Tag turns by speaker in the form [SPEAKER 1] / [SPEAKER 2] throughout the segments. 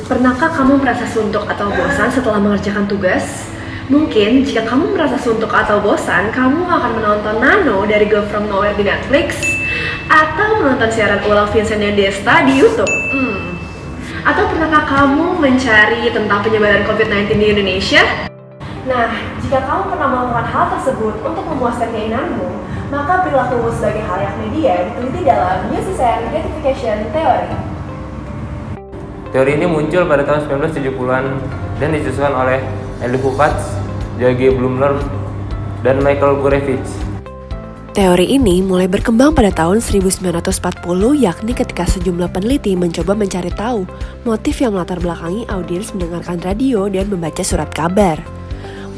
[SPEAKER 1] Pernahkah kamu merasa suntuk atau bosan setelah mengerjakan tugas? Mungkin jika kamu merasa suntuk atau bosan, kamu akan menonton Nano dari Girl From Nowhere di Netflix, atau menonton siaran ulang Vincent Desta di YouTube. Atau pernahkah kamu mencari tentang penyebaran COVID-19 di Indonesia? Nah, jika kamu pernah melakukan hal tersebut untuk memuaskan keinginanmu, maka perilakumu sebagai halayak media diteliti dalam Uses and Gratification Theory.
[SPEAKER 2] Teori ini muncul pada tahun 1970-an dan disusun oleh Eli Hupatz, J.G. Blumler, dan Michael Gurevich.
[SPEAKER 3] Teori ini mulai berkembang pada tahun 1940, yakni ketika sejumlah peneliti mencoba mencari tahu motif yang melatar belakangi audiens mendengarkan radio dan membaca surat kabar.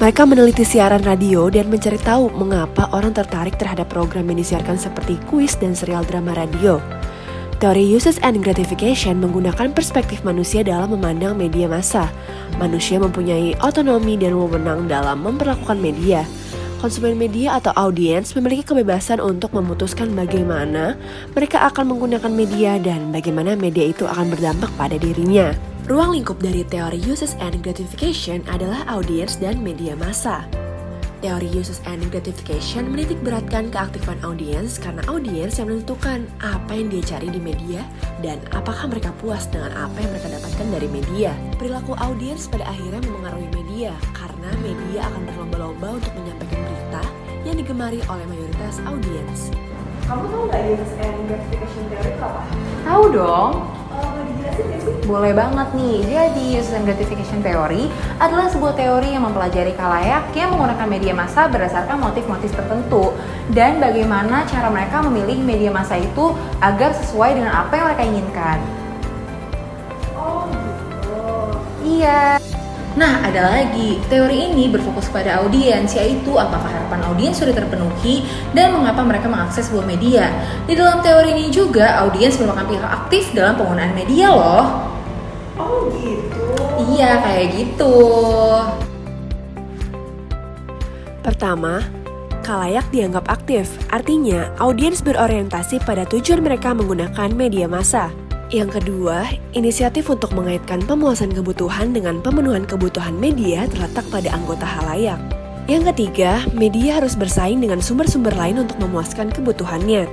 [SPEAKER 3] Mereka meneliti siaran radio dan mencari tahu mengapa orang tertarik terhadap program yang disiarkan seperti kuis dan serial drama radio. Teori Uses and Gratification menggunakan perspektif manusia dalam memandang media massa. Manusia mempunyai otonomi dan wewenang dalam memperlakukan media. Konsumen media atau audiens memiliki kebebasan untuk memutuskan bagaimana mereka akan menggunakan media dan bagaimana media itu akan berdampak pada dirinya. Ruang lingkup dari teori Uses and Gratification adalah audiens dan media massa. Teori Uses and Gratification menitik beratkan keaktifan audiens karena audiens yang menentukan apa yang dia cari di media dan apakah mereka puas dengan apa yang mereka dapatkan dari media. Perilaku audiens pada akhirnya memengaruhi media karena media akan berlomba-lomba untuk menyampaikan berita yang digemari oleh mayoritas audiens.
[SPEAKER 1] Kamu tahu nggak Uses and Gratification Theory itu apa?
[SPEAKER 4] Tahu dong.
[SPEAKER 1] Boleh dijelasin nggak sih?
[SPEAKER 4] Boleh banget nih. Jadi Uses and Gratification Theory adalah sebuah teori yang mempelajari khalayak yang menggunakan media massa berdasarkan motif-motif tertentu dan bagaimana cara mereka memilih media massa itu agar sesuai dengan apa yang mereka inginkan.
[SPEAKER 1] Oh gitu.
[SPEAKER 4] Iya. Nah, ada lagi. Teori ini berfokus pada audiens, yaitu apakah harapan audiens sudah terpenuhi dan mengapa mereka mengakses sebuah media. Di dalam teori ini juga, audiens merupakan pihak aktif dalam penggunaan media loh.
[SPEAKER 1] Oh gitu.
[SPEAKER 4] Iya, kayak gitu.
[SPEAKER 3] Pertama, khalayak dianggap aktif, artinya audiens berorientasi pada tujuan mereka menggunakan media massa. Yang kedua, inisiatif untuk mengaitkan pemuasan kebutuhan dengan pemenuhan kebutuhan media terletak pada anggota khalayak. Yang ketiga, media harus bersaing dengan sumber-sumber lain untuk memuaskan kebutuhannya.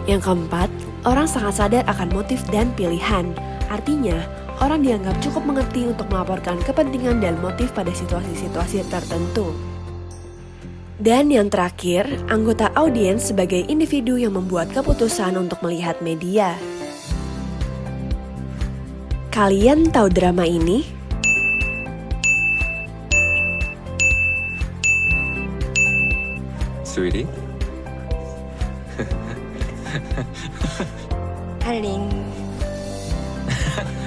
[SPEAKER 3] Yang keempat, orang sangat sadar akan motif dan pilihan. Artinya, orang dianggap cukup mengerti untuk melaporkan kepentingan dan motif pada situasi-situasi tertentu. Dan yang terakhir, anggota audiens sebagai individu yang membuat keputusan untuk melihat media. Kalian tahu drama ini?
[SPEAKER 5] Sweetie?
[SPEAKER 3] Aling.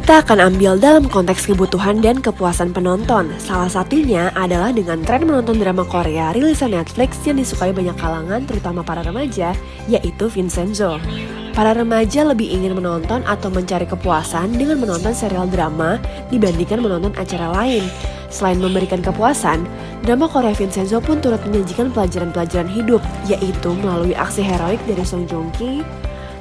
[SPEAKER 3] Kita akan ambil dalam konteks kebutuhan dan kepuasan penonton. Salah satunya adalah dengan tren menonton drama Korea rilisan Netflix yang disukai banyak kalangan, terutama para remaja, yaitu Vincenzo. Para remaja lebih ingin menonton atau mencari kepuasan dengan menonton serial drama dibandingkan menonton acara lain. Selain memberikan kepuasan, drama Korea Vincenzo pun turut menyajikan pelajaran-pelajaran hidup, yaitu melalui aksi heroik dari Song Joong Ki,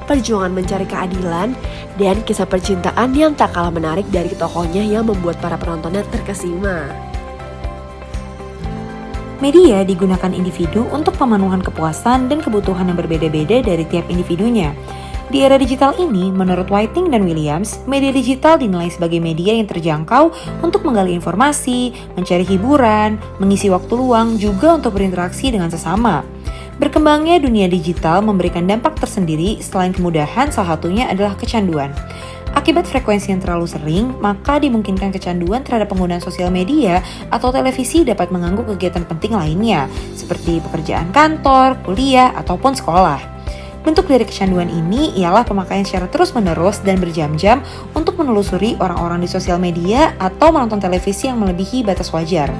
[SPEAKER 3] perjuangan mencari keadilan, dan kisah percintaan yang tak kalah menarik dari tokohnya yang membuat para penontonnya terkesima.
[SPEAKER 4] Media digunakan individu untuk pemenuhan kepuasan dan kebutuhan yang berbeda-beda dari tiap individunya. Di era digital ini, menurut Whiting dan Williams, media digital dinilai sebagai media yang terjangkau untuk menggali informasi, mencari hiburan, mengisi waktu luang, juga untuk berinteraksi dengan sesama. Berkembangnya dunia digital memberikan dampak tersendiri selain kemudahan, salah satunya adalah kecanduan. Akibat frekuensi yang terlalu sering, maka dimungkinkan kecanduan terhadap penggunaan sosial media atau televisi dapat mengganggu kegiatan penting lainnya, seperti pekerjaan kantor, kuliah, ataupun sekolah. Bentuk dari kecanduan ini ialah pemakaian secara terus-menerus dan berjam-jam untuk menelusuri orang-orang di sosial media atau menonton televisi yang melebihi batas wajar.